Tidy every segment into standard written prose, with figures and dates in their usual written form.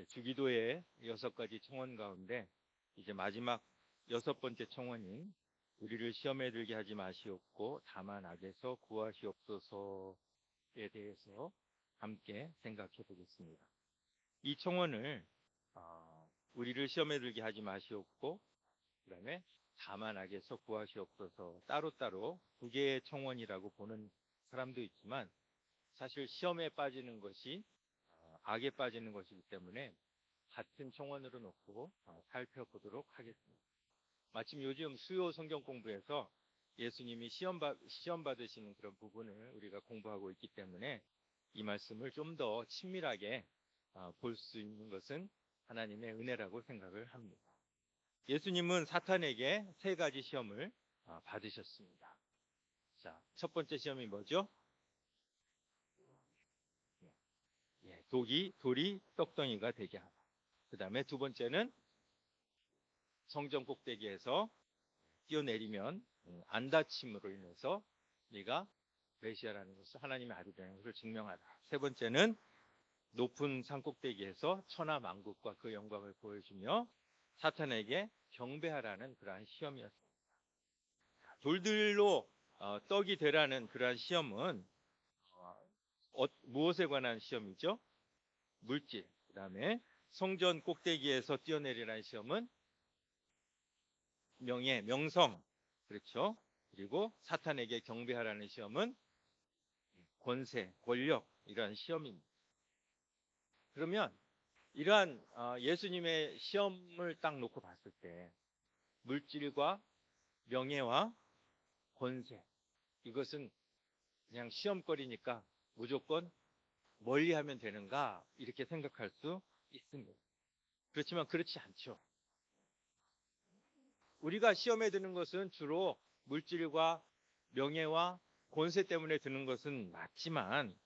주기도의 6가지 청원 가운데 이제 마지막 6번째 청원인 우리를 시험에 들게 하지 마시옵고 다만 악에서 구하시옵소서에 대해서 함께 생각해 보겠습니다. 이 청원을 우리를 시험에 들게 하지 마시옵고 그다음에 다만 악에서 구하시옵소서 따로따로 두 개의 청원이라고 보는 사람도 있지만 사실 시험에 빠지는 것이 악에 빠지는 것이기 때문에 같은 청원으로 놓고 살펴보도록 하겠습니다. 마침 요즘 수요 성경 공부에서 예수님이 시험 받으시는 그런 부분을 우리가 공부하고 있기 때문에 이 말씀을 좀 더 친밀하게 볼 수 있는 것은 하나님의 은혜라고 생각을 합니다. 예수님은 사탄에게 3가지 시험을 받으셨습니다. 자, 첫 번째 시험이 뭐죠? 돌이 떡덩이가 되게 하다. 그 다음에 두 번째는 성전 꼭대기에서 뛰어내리면 안 다침으로 인해서 네가 메시아라는 것을 하나님의 아들이라는 것을 증명하라. 세 번째는 높은 산 꼭대기에서 천하 만국과 그 영광을 보여주며 사탄에게 경배하라는 그러한 시험이었습니다. 돌들로 떡이 되라는 그러한 시험은 무엇에 관한 시험이죠? 물질. 그 다음에 성전 꼭대기에서 뛰어내리라는 시험은 명예, 명성. 그렇죠? 그리고 사탄에게 경배하라는 시험은 권세, 권력. 이러한 시험입니다. 그러면 이러한 예수님의 시험을 딱 놓고 봤을 때 물질과 명예와 권세 이것은 그냥 시험거리니까 무조건 멀리하면 되는가 이렇게 생각할 수 있습니다. 그렇지만 그렇지 않죠. 우리가 시험에 드는 것은 주로 물질과 명예와 권세 때문에 드는 것은 맞지만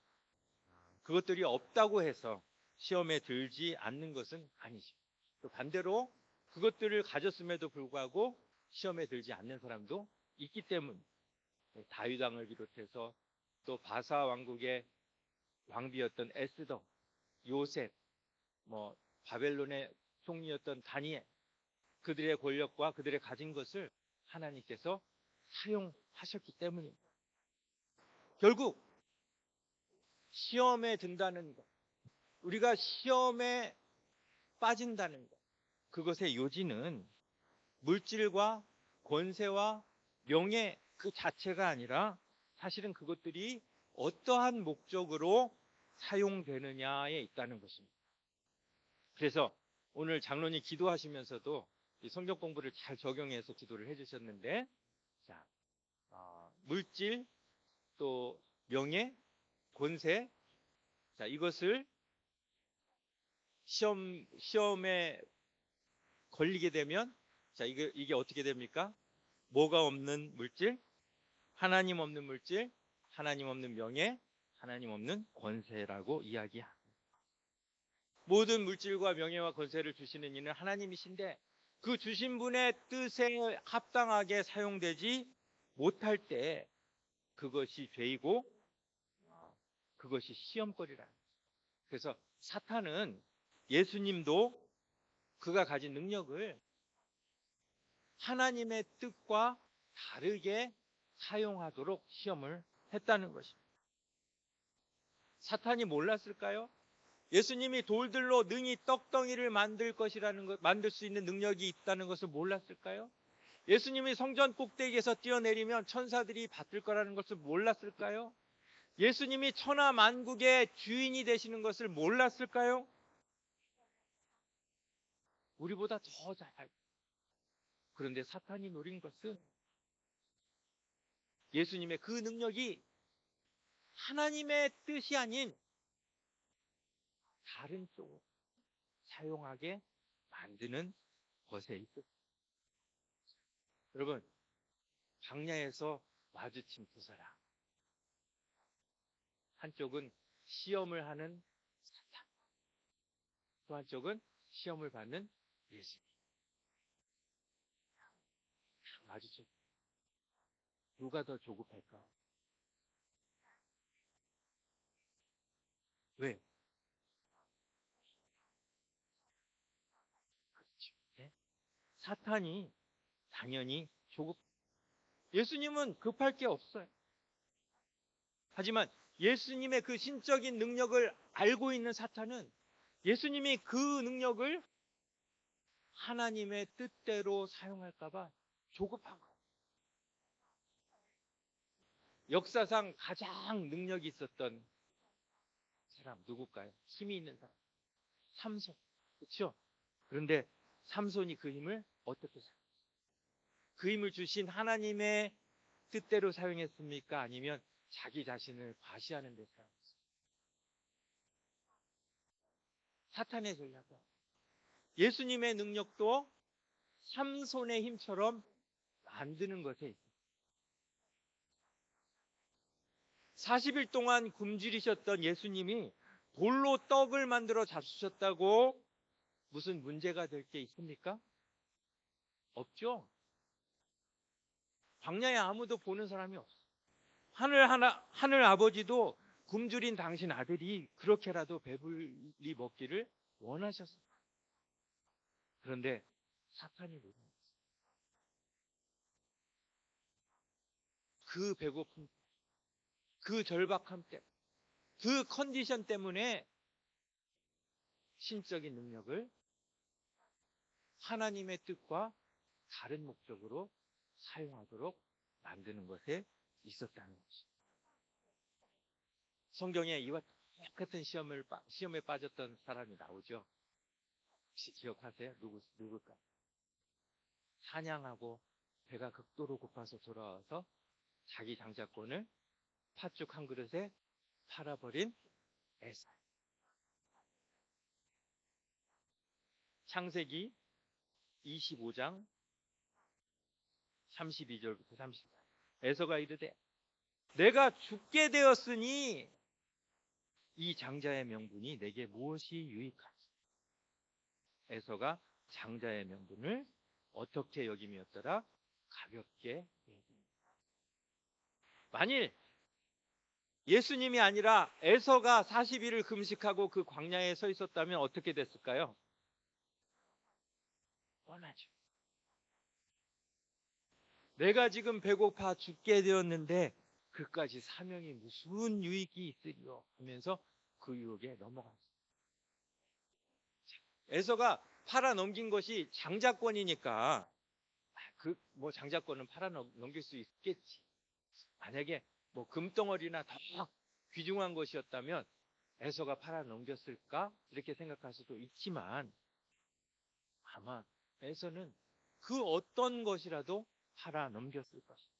그것들이 없다고 해서 시험에 들지 않는 것은 아니죠. 또 반대로 그것들을 가졌음에도 불구하고 시험에 들지 않는 사람도 있기 때문에 다윗 왕을 비롯해서 또 바사 왕국의 왕비였던 에스더, 요셉, 바벨론의 총리였던 다니엘 그들의 권력과 그들의 가진 것을 하나님께서 사용하셨기 때문입니다. 결국 시험에 든다는 것, 우리가 시험에 빠진다는 것, 그것의 요지는 물질과 권세와 명예 그 자체가 아니라 사실은 그것들이 어떠한 목적으로 사용되느냐에 있다는 것입니다. 그래서 오늘 장로님 기도하시면서도 이 성경 공부를 잘 적용해서 기도를 해주셨는데, 자, 물질, 또 명예, 권세, 자, 이것을 시험에 걸리게 되면, 자, 이게 어떻게 됩니까? 뭐가 없는 물질? 하나님 없는 물질, 하나님 없는 명예, 하나님 없는 권세라고 이야기합니다. 모든 물질과 명예와 권세를 주시는 이는 하나님이신데 그 주신 분의 뜻에 합당하게 사용되지 못할 때 그것이 죄이고 그것이 시험거리라. 그래서 사탄은 예수님도 그가 가진 능력을 하나님의 뜻과 다르게 사용하도록 시험을 했다는 것입니다. 사탄이 몰랐을까요? 예수님이 돌들로 능히 떡덩이를 만들 수 있는 능력이 있다는 것을 몰랐을까요? 예수님이 성전 꼭대기에서 뛰어내리면 천사들이 받을 거라는 것을 몰랐을까요? 예수님이 천하 만국의 주인이 되시는 것을 몰랐을까요? 우리보다 더 잘 알고. 그런데 사탄이 노린 것은 예수님의 그 능력이 하나님의 뜻이 아닌 다른 쪽으로 사용하게 만드는 것에 있었습니다. 여러분, 광야에서 마주친 두 사람. 한쪽은 시험을 하는 사탄, 또 한쪽은 시험을 받는 예수님. 마주쳤. 누가 더 조급할까? 왜? 사탄이 당연히 조급. 예수님은 급할 게 없어요. 하지만 예수님의 그 신적인 능력을 알고 있는 사탄은 예수님이 그 능력을 하나님의 뜻대로 사용할까봐 조급한 거예요. 역사상 가장 능력이 있었던 사람 누굴까요? 힘이 있는 사람. 삼손. 그렇죠? 그런데 삼손이 그 힘을 어떻게 사용했어요? 그 힘을 주신 하나님의 뜻대로 사용했습니까? 아니면 자기 자신을 과시하는 데 사용했어요? 사탄의 전략은 예수님의 능력도 삼손의 힘처럼 만드는 것에 있습니다. 40일 동안 굶주리셨던 예수님이 돌로 떡을 만들어 잡수셨다고 무슨 문제가 될 게 있습니까? 없죠. 광야에 아무도 보는 사람이 없어. 하늘 아버지도 굶주린 당신 아들이 그렇게라도 배불리 먹기를 원하셨어요. 그런데 사탄이 노렸어요. 그 배고픔, 그 절박함 때문에, 그 컨디션 때문에 신적인 능력을 하나님의 뜻과 다른 목적으로 사용하도록 만드는 것에 있었다는 것입니다. 성경에 이와 똑같은 시험에 빠졌던 사람이 나오죠. 혹시 기억하세요? 누굴까? 사냥하고 배가 극도로 고파서 돌아와서 자기 장자권을 팥죽 한 그릇에 팔아버린 에사. 창세기 25장 32절부터 30절. 에서가 이르되 내가 죽게 되었으니 이 장자의 명분이 내게 무엇이 유익하지? 에서가 장자의 명분을 어떻게 여김이었더라? 가볍게 여김이었다. 만일 예수님이 아니라 에서가 40일을 금식하고 그 광야에 서 있었다면 어떻게 됐을까요? 뻔하죠. 내가 지금 배고파 죽게 되었는데 그까지 사명이 무슨 유익이 있으리요 하면서 그 유혹에 넘어갔어요. 에서가 팔아 넘긴 것이 장자권이니까 뭐 장자권은 팔아 넘길 수 있겠지. 만약에 뭐 금덩어리나 더 귀중한 것이었다면 에서가 팔아 넘겼을까? 이렇게 생각할 수도 있지만 아마 에서는 그 어떤 것이라도 팔아 넘겼을 것입니다.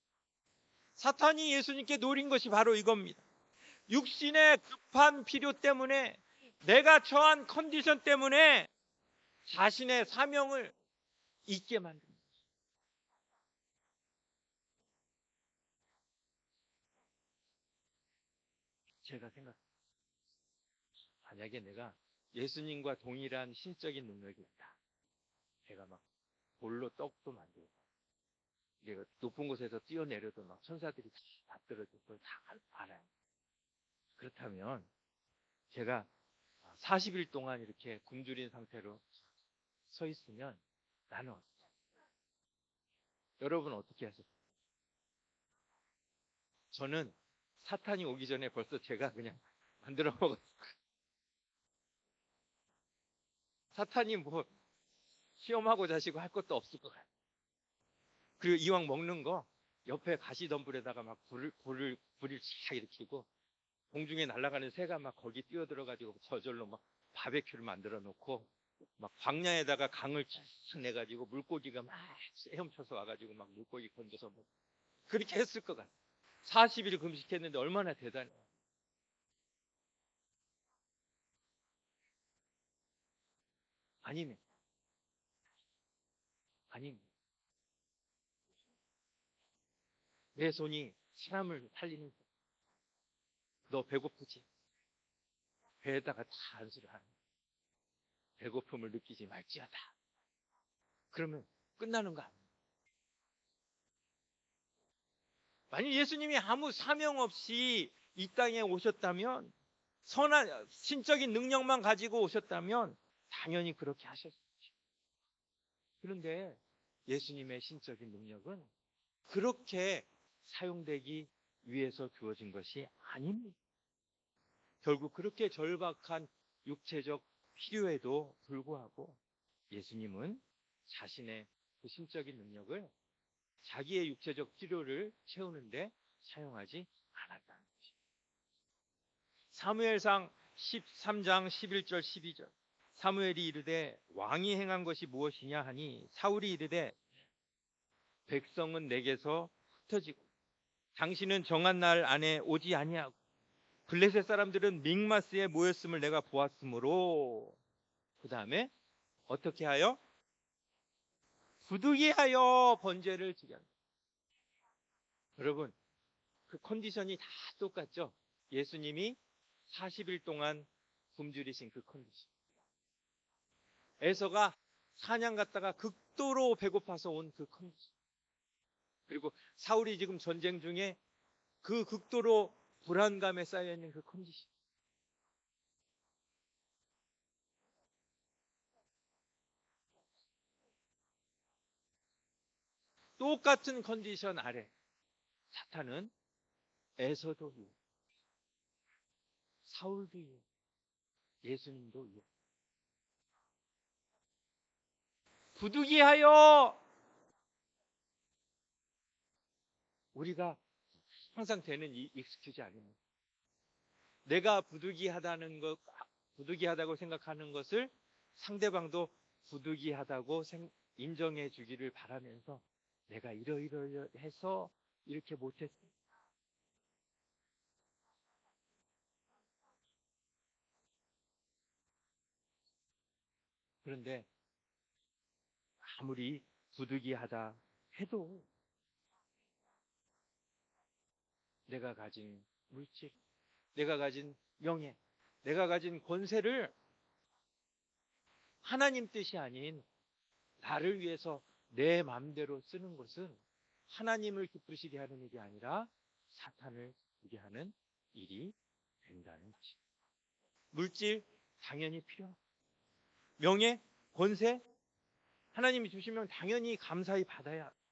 사탄이 예수님께 노린 것이 바로 이겁니다. 육신의 급한 필요 때문에 내가 처한 컨디션 때문에 자신의 사명을 잊게 만듭니다. 제가 생각합니다. 만약에 내가 예수님과 동일한 신적인 능력이 있다. 제가 막 돌로 떡도 만들고 내가 높은 곳에서 뛰어내려도 막 천사들이 다 떨어질 걸 다 알아요. 그렇다면 제가 40일 동안 이렇게 굶주린 상태로 서 있으면 나는 어떻게 할까요? 여러분 어떻게 하셨어요? 저는 사탄이 오기 전에 벌써 제가 그냥 만들어 먹었어요. 사탄이 뭐 시험하고 자시고 할 것도 없을 것 같아요. 그리고 이왕 먹는 거 옆에 가시덤불에다가 막 불을 쫙 일으키고 공중에 날아가는 새가 막 거기 뛰어들어가지고 저절로 막 바베큐를 만들어 놓고 막 광야에다가 강을 쫙 내가지고 물고기가 막 헤엄쳐서 와가지고 막 물고기 건져서 뭐 그렇게 했을 것 같아요. 40일 금식했는데 얼마나 대단해요. 아니면 내 손이 사람을 살리는 손. 너 배고프지? 배에다가 다 안수를 하는 배고픔을 느끼지 말지어다. 그러면 끝나는 거 아니에요. 만약 예수님이 아무 사명 없이 이 땅에 오셨다면 선한 신적인 능력만 가지고 오셨다면 당연히 그렇게 하셨겠죠. 그런데 예수님의 신적인 능력은 그렇게 사용되기 위해서 주어진 것이 아닙니다. 결국 그렇게 절박한 육체적 필요에도 불구하고 예수님은 자신의 그 신적인 능력을 자기의 육체적 필요를 채우는데 사용하지 않았다는 것입니다. 사무엘상 13장 11절 12절 사무엘이 이르되 왕이 행한 것이 무엇이냐 하니 사울이 이르되 백성은 내게서 흩어지고 당신은 정한 날 안에 오지 아니하고 블레셋 사람들은 믹마스에 모였음을 내가 보았으므로 그 다음에 어떻게 하여? 부득이하여 번제를 드렸다. 여러분 그 컨디션이 다 똑같죠? 예수님이 40일 동안 굶주리신 그 컨디션. 에서가 사냥 갔다가 극도로 배고파서 온 그 컨디션. 그리고 사울이 지금 전쟁 중에 그 극도로 불안감에 쌓여있는 그 컨디션. 똑같은 컨디션 아래 사탄은 에서도 유, 사울도 유, 예수님도 유. 부득이하여 우리가 항상 되는 이 익스큐즈 아닙니다. 내가 부득이하다는 것, 부득이하다고 생각하는 것을 상대방도 부득이하다고 인정해 주기를 바라면서 내가 이러이러해서 이렇게 못했어. 그런데 아무리 부득이하다 해도 내가 가진 물질, 내가 가진 명예, 내가 가진 권세를 하나님 뜻이 아닌 나를 위해서 내 마음대로 쓰는 것은 하나님을 기쁘시게 하는 일이 아니라 사탄을 기쁘게 하는 일이 된다는 것입니다. 물질 당연히 필요하고 명예, 권세 하나님이 주시면 당연히 감사히 받아야 합니다.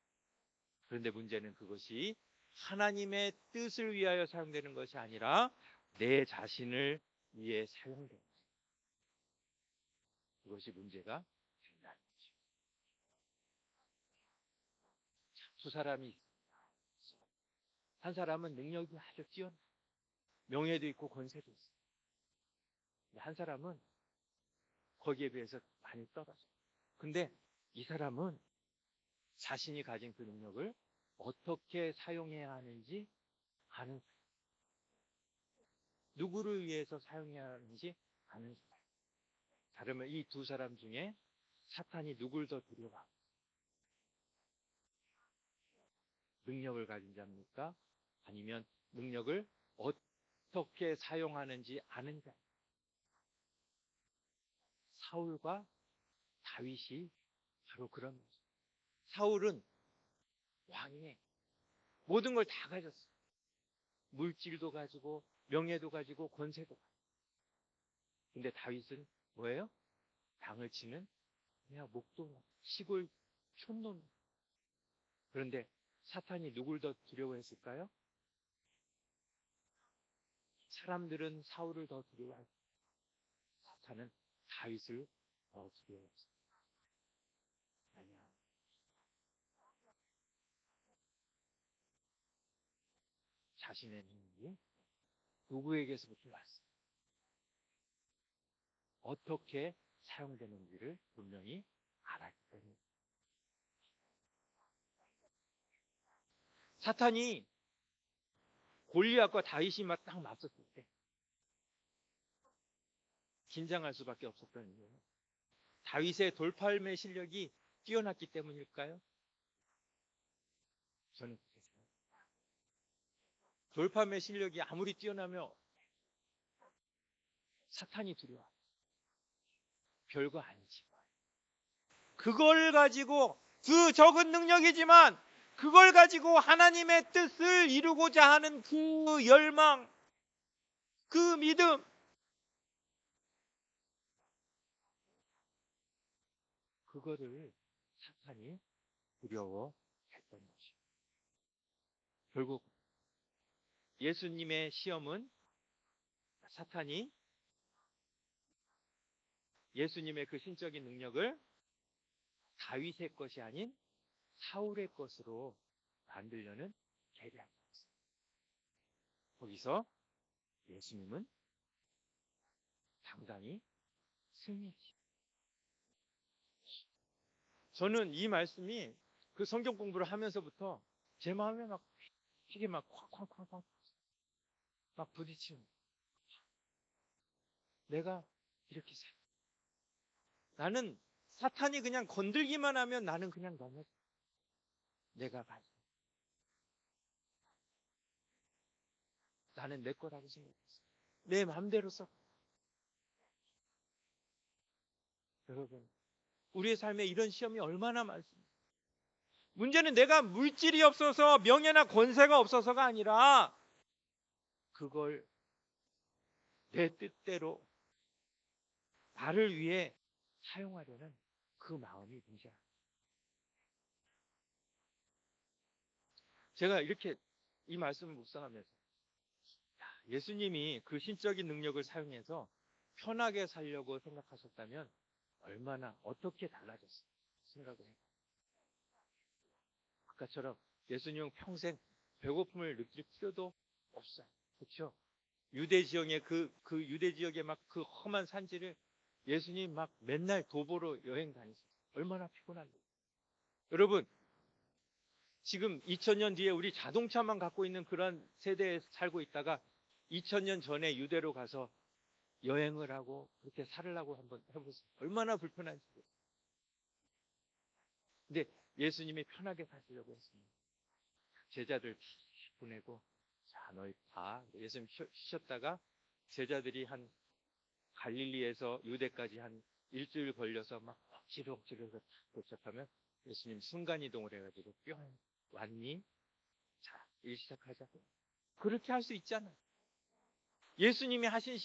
그런데 문제는 그것이 하나님의 뜻을 위하여 사용되는 것이 아니라 내 자신을 위해 사용되는 것입니다. 그것이 문제가 된다는 것입니다. 두 사람이 있습니다. 한 사람은 능력이 아주 뛰어나 명예도 있고 권세도 있어요. 한 사람은 거기에 비해서 많이 떨어져. 근데 이 사람은 자신이 가진 그 능력을 어떻게 사용해야 하는지 아는 사람. 누구를 위해서 사용해야 하는지 아는 사람. 다르면 이 두 사람 중에 사탄이 누굴 더 두려워하고 능력을 가진 자입니까? 아니면 능력을 어떻게 사용하는지 아는 자. 사울과 다윗이 바로 그런 거죠. 사울은 왕에 모든 걸 다 가졌어요. 물질도 가지고 명예도 가지고 권세도 가지고. 근데 다윗은 뭐예요? 당을 치는 그냥 목동 시골 촌놈. 그런데 사탄이 누굴 더 두려워했을까요? 사람들은 사울을 더 두려워하고 사탄은 다윗을 더 두려워했어요. 아니야. 자신의 능력이 누구에게서부터 왔어요. 어떻게 사용되는지를 분명히 알았기 때문에. 사탄이 골리앗과 다윗이 딱 맞섰을 때 긴장할 수밖에 없었던 이유는 다윗의 돌팔매 실력이 뛰어났기 때문일까요? 저는 그렇게 생각합니다. 돌팔매 실력이 아무리 뛰어나며 사탄이 두려워. 별거 아니지. 그걸 가지고 그 적은 능력이지만 그걸 가지고 하나님의 뜻을 이루고자 하는 그 열망, 그 믿음, 그거를 사탄이 두려워했던 것이죠. 결국 예수님의 시험은 사탄이 예수님의 그 신적인 능력을 다윗의 것이 아닌 사울의 것으로 만들려는 계략이었어요. 거기서 예수님은 당당히 승리했죠. 저는 이 말씀이 그 성경 공부를 하면서부터 제 마음에 막 이게 막 쾅쾅쾅쾅 막 부딪히는 거예요. 내가 이렇게 나는 사탄이 그냥 건들기만 하면 나는 그냥 넘어. 내가 가지. 나는 내 거라고 생각했어. 내 마음대로 써. 여러분, 우리의 삶에 이런 시험이 얼마나 많습니까? 문제는 내가 물질이 없어서 명예나 권세가 없어서가 아니라 그걸 내 뜻대로 나를 위해 사용하려는 그 마음이 문제야. 제가 이렇게 이 말씀을 묵상하면서 예수님이 그 신적인 능력을 사용해서 편하게 살려고 생각하셨다면 얼마나 어떻게 달라졌을까 생각을 해요. 아까처럼 예수님은 평생 배고픔을 느낄 필요도 없어요. 그렇죠? 유대 지역의 그 유대 지역의 막 그 험한 산지를 예수님 막 맨날 도보로 여행 다니셨어요. 얼마나 피곤한데. 여러분, 지금 2000년 뒤에 우리 자동차만 갖고 있는 그런 세대에 살고 있다가 2000년 전에 유대로 가서 여행을 하고 그렇게 살으려고 한번 해보세요. 얼마나 불편한지. 근데 예수님이 편하게 사시려고 했습니다. 제자들 보내고 자 너희 다 예수님 쉬셨다가 제자들이 한 갈릴리에서 유대까지 한 일주일 걸려서 막 억지로 해서 도착하면 예수님 순간이동을 해가지고 뿅 왔니? 자 일 시작하자. 그렇게 할 수 있잖아요. 예수님이 하신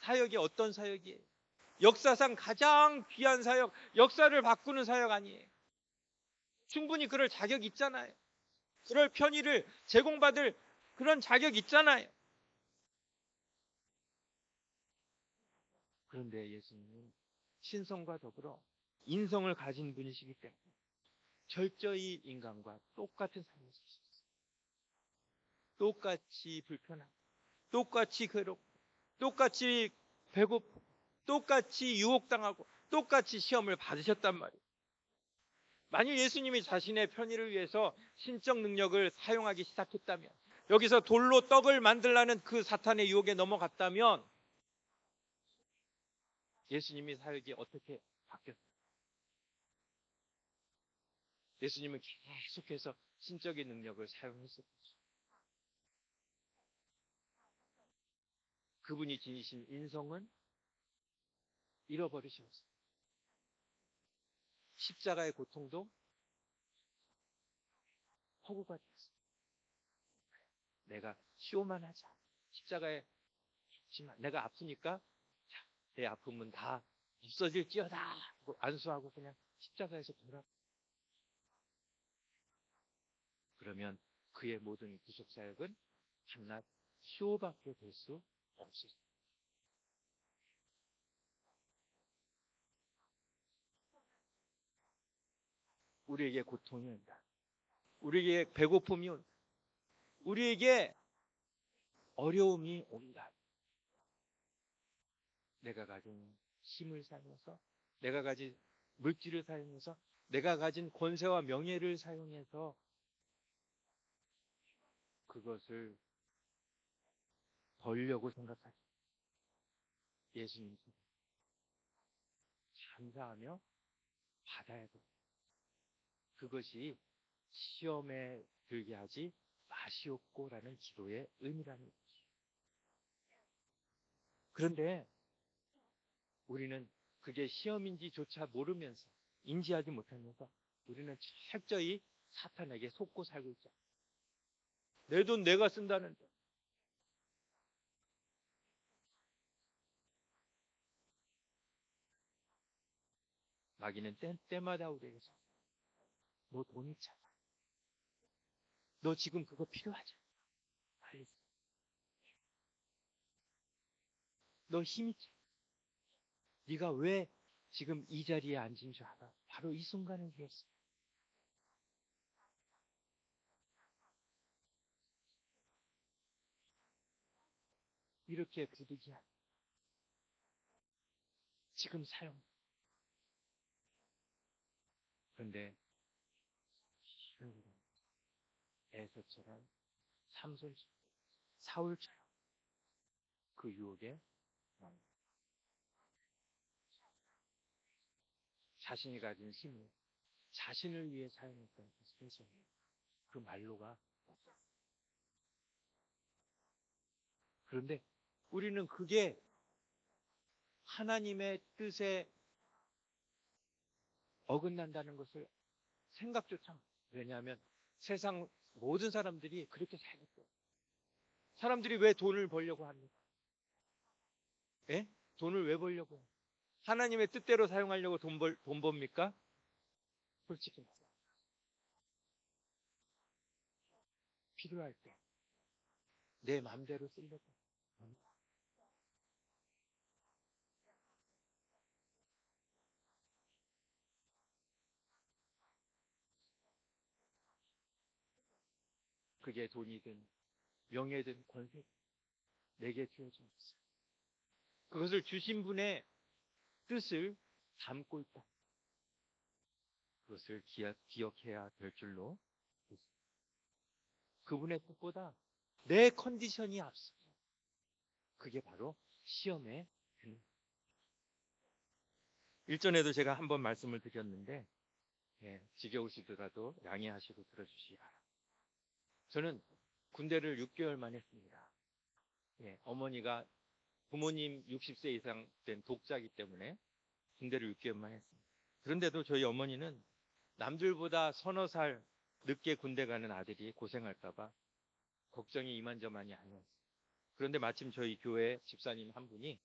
사역이 어떤 사역이에요? 역사상 가장 귀한 사역, 역사를 바꾸는 사역 아니에요. 충분히 그럴 자격 있잖아요. 그럴 편의를 제공받을 그런 자격 있잖아요. 그런데 예수님은 신성과 더불어 인성을 가진 분이시기 때문에 철저히 인간과 똑같은 삶을 사셨어요. 똑같이 불편하고, 똑같이 괴롭고, 똑같이 배고프고, 똑같이 유혹당하고, 똑같이 시험을 받으셨단 말이에요. 만일 예수님이 자신의 편의를 위해서 신적 능력을 사용하기 시작했다면, 여기서 돌로 떡을 만들라는 그 사탄의 유혹에 넘어갔다면 예수님의 사역이 어떻게 바뀌었어요? 예수님은 계속해서 신적인 능력을 사용했었죠. 그분이 지니신 인성은 잃어버리셨어요. 십자가의 고통도 허구가 됐어요. 내가 시오만 하자. 십자가에 죽지만 내가 아프니까 자, 내 아픔은 다 없어질지어다 하고 안수하고 그냥 십자가에서 돌아. 그러면 그의 모든 구속 사역은 한낱 시오밖에 될 수 없었어요. 우리에게 고통이 온다. 우리에게 배고픔이 온다. 우리에게 어려움이 온다. 내가 가진 힘을 사용해서, 내가 가진 물질을 사용해서, 내가 가진 권세와 명예를 사용해서 그것을 벌려고 생각하지. 예수님 감사하며 받아야 돼. 그것이 시험에 들게 하지 마시옵고라는 기도의 의미라는 거지. 그런데 우리는 그게 시험인지조차 모르면서 인지하지 못하면서 우리는 철저히 사탄에게 속고 살고 있죠. 내 돈 내가 쓴다는데. 마귀는 때마다 우리에게서 너 돈 있잖아. 너 지금 그거 필요하잖아. 빨리 써. 너 힘 있잖아. 네가 왜 지금 이 자리에 앉은 줄 알아? 바로 이 순간을 위해서. 이렇게 부득이한 지금 사용. 그런데 에서처럼 삼손처럼 사울처럼 그 유혹에 자신이 가진 힘을 자신을 위해 사용했던 그 스페셜 그 말로가. 그런데 우리는 그게 하나님의 뜻에 어긋난다는 것을 생각조차 못해요. 왜냐하면 세상 모든 사람들이 그렇게 살겠어요. 사람들이 왜 돈을 벌려고 합니까? 예? 돈을 왜 벌려고 해요? 하나님의 뜻대로 사용하려고 돈 법니까? 솔직히 말해요. 필요할 때 내 마음대로 쓰려고. 그게 돈이든 명예든 권세 내게 주어진 것을. 그것을 주신 분의 뜻을 담고 있다. 그것을 기억해야 될 줄로 믿습니다. 그분의 뜻보다 내 컨디션이 앞서. 그게 바로 시험의 근원. 일전에도 제가 한번 말씀을 드렸는데 지겨우시더라도 양해하시고 들어주시기 바랍니다. 저는 군대를 6개월만 했습니다. 어머니가 부모님 60세 이상 된 독자이기 때문에 군대를 6개월만 했습니다. 그런데도 저희 어머니는 남들보다 서너 살 늦게 군대 가는 아들이 고생할까봐 걱정이 이만저만이 아니었어요. 그런데 마침 저희 교회 집사님 한 분이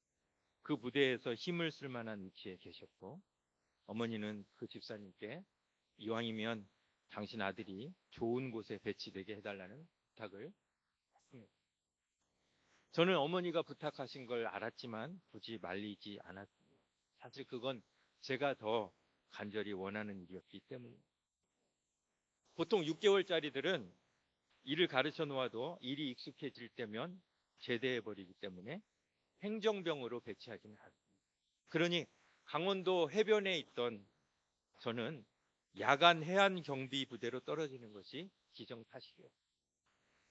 그 부대에서 힘을 쓸 만한 위치에 계셨고, 어머니는 그 집사님께 이왕이면 당신 아들이 좋은 곳에 배치되게 해달라는 부탁을 했습니다. 저는 어머니가 부탁하신 걸 알았지만 굳이 말리지 않았습니다. 사실 그건 제가 더 간절히 원하는 일이었기 때문에. 보통 6개월짜리들은 일을 가르쳐 놓아도 일이 익숙해질 때면 제대해버리기 때문에 행정병으로 배치하지는 않습니다. 그러니 강원도 해변에 있던 저는 야간 해안 경비 부대로 떨어지는 것이 기정사실이에요.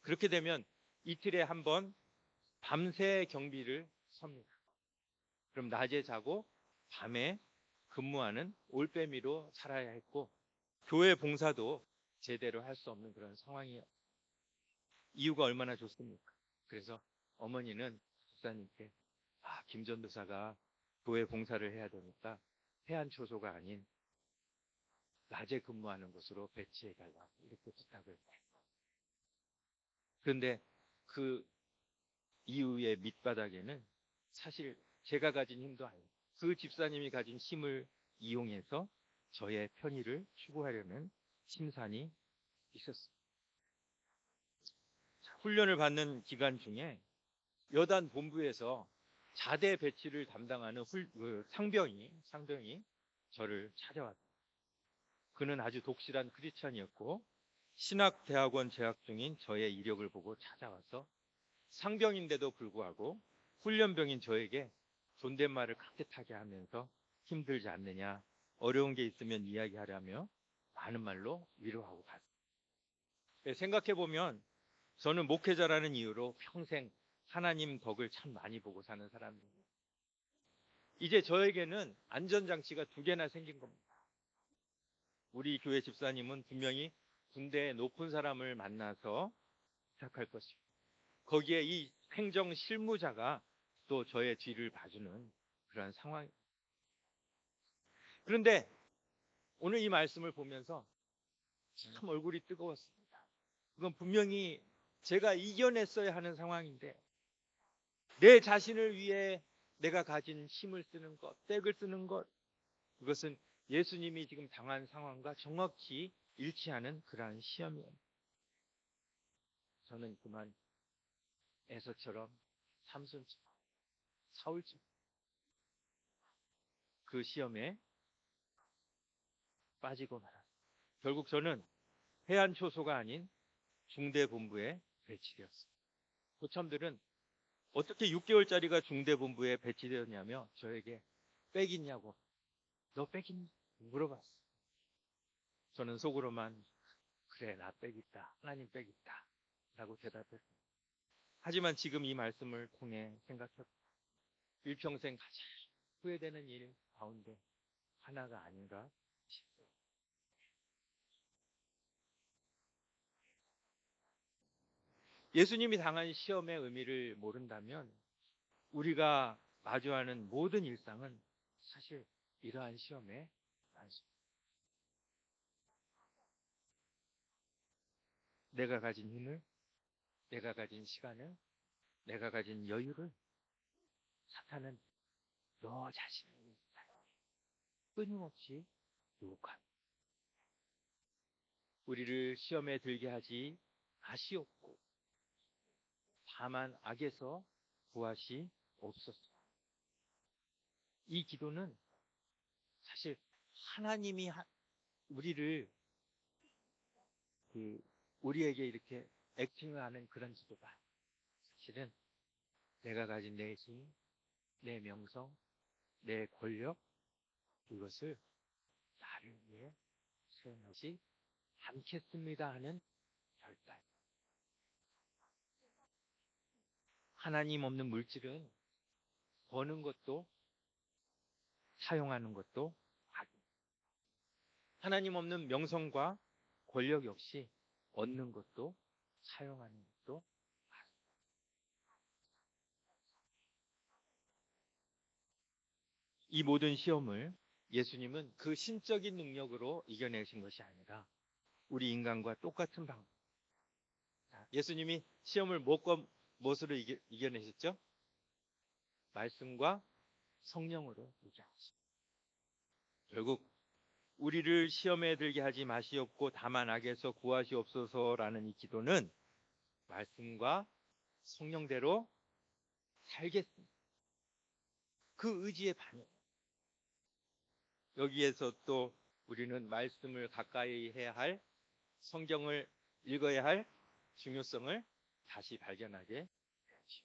그렇게 되면 이틀에 한 번 밤새 경비를 섭니다. 그럼 낮에 자고 밤에 근무하는 올빼미로 살아야 했고, 교회 봉사도 제대로 할 수 없는 그런 상황이에요. 이유가 얼마나 좋습니까? 그래서 어머니는 집사님께 김 전도사가 교회 봉사를 해야 되니까 해안 초소가 아닌 낮에 근무하는 곳으로 배치해 달라고 이렇게 부탁을 해요. 그런데 그 이후의 밑바닥에는 사실 제가 가진 힘도 아니고 그 집사님이 가진 힘을 이용해서 저의 편의를 추구하려는 심산이 있었습니다. 훈련을 받는 기간 중에 여단 본부에서 자대 배치를 담당하는 상병이 저를 찾아왔어요. 그는 아주 독실한 크리스찬이었고 신학대학원 재학 중인 저의 이력을 보고 찾아와서 상병인데도 불구하고 훈련병인 저에게 존댓말을 깍듯하게 하면서 힘들지 않느냐, 어려운 게 있으면 이야기하라며 많은 말로 위로하고 갔습니다. 생각해보면 저는 목회자라는 이유로 평생 하나님 덕을 참 많이 보고 사는 사람입니다. 이제 저에게는 안전장치가 2개나 생긴 겁니다. 우리 교회 집사님은 분명히 군대의 높은 사람을 만나서 시작할 것이고, 거기에 이 행정 실무자가 또 저의 뒤를 봐주는 그런 상황입니다. 그런데 오늘 이 말씀을 보면서 참 얼굴이 뜨거웠습니다. 그건 분명히 제가 이겨냈어야 하는 상황인데, 내 자신을 위해 내가 가진 힘을 쓰는 것, 빽을 쓰는 것, 그것은 예수님이 지금 당한 상황과 정확히 잃지 않은 그러한 시험이에요. 저는 그만 에서처럼, 삼손처럼, 사울처럼 그 시험에 빠지고 말았어요. 결국 저는 해안 초소가 아닌 중대본부에 배치되었어요. 고참들은 어떻게 6개월짜리가 중대본부에 배치되었냐며 저에게 빽 있냐고, 너 빽 있니? 물어봤어요. 저는 속으로만 그래, 나 빽 있다, 하나님 빽 있다 라고 대답했어요. 하지만 지금 이 말씀을 통해 생각해보면 일평생 가장 후회되는 일 가운데 하나가 아닌가 싶어요. 예수님이 당한 시험의 의미를 모른다면 우리가 마주하는 모든 일상은 사실 이러한 시험에 많습니다. 내가 가진 힘을, 내가 가진 시간을, 내가 가진 여유를 사탄은 너 자신을 끊임없이 유혹합니다. 우리를 시험에 들게 하지 마시옵고 다만 악에서 구하시옵소서. 이 기도는 사실 하나님이 우리를 우리에게 이렇게 액팅을 하는 그런 기도가 사실은 내가 가진 내 힘, 내 명성, 내 권력 이것을 나를 위해 사용하지 않겠습니다 하는 결단. 하나님 없는 물질은 버는 것도 사용하는 것도 악입니다. 하나님 없는 명성과 권력 역시 얻는 것도 사용하는 것도 악입니다. 이 모든 시험을 예수님은 그 신적인 능력으로 이겨내신 것이 아니라 우리 인간과 똑같은 방법. 예수님이 시험을 무엇으로 이겨내셨죠? 말씀과 성령으로 이겨내셨습니다. 결국 우리를 시험에 들게 하지 마시옵고 다만 악에서 구하시옵소서라는 이 기도는 말씀과 성령대로 살겠습니다. 그 의지의 반영. 여기에서 또 우리는 말씀을 가까이 해야 할, 성경을 읽어야 할 중요성을 다시 발견하게 되죠.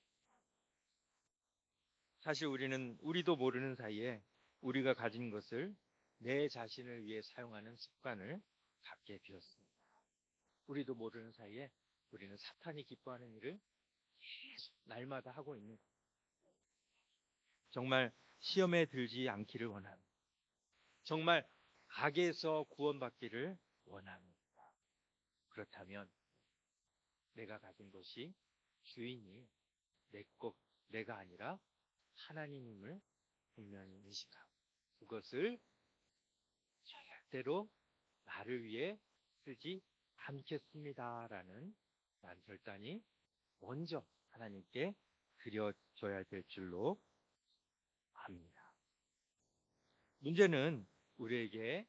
사실 우리도 모르는 사이에 우리가 가진 것을 내 자신을 위해 사용하는 습관을 갖게 되었습니다. 우리도 모르는 사이에 우리는 사탄이 기뻐하는 일을 날마다 하고 있는 거예요. 정말 시험에 들지 않기를 원합니다. 정말 악에서 구원받기를 원합니다. 그렇다면 내가 가진 것이 주인이 내가 아니라 하나님임을 분명히 인식하고 그것을 절대로 나를 위해 쓰지 않겠습니다라는 결단이 먼저 하나님께 드려져야 될 줄로 압니다. 문제는 우리에게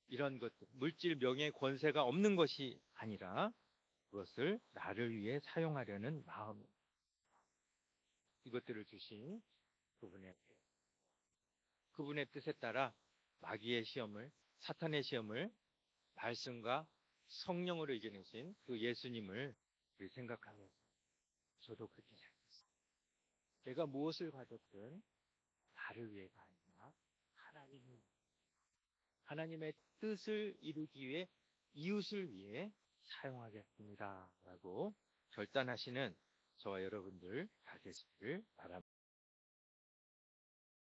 이런 것들, 물질, 명예, 권세가 없는 것이 아니라 그것을 나를 위해 사용하려는 마음. 이것들을 주신 그분의 뜻에 따라 마귀의 시험을, 사탄의 시험을 말씀과 성령으로 이겨내신 그 예수님을 우리 생각하면서 저도 그렇게 생각했어요. 내가 무엇을 가졌든 나를 위해가 아니라 하나님의 뜻을 이루기 위해 이웃을 위해 사용하겠습니다 라고 결단하시는 저와 여러분들 다 되시기를 바랍니다.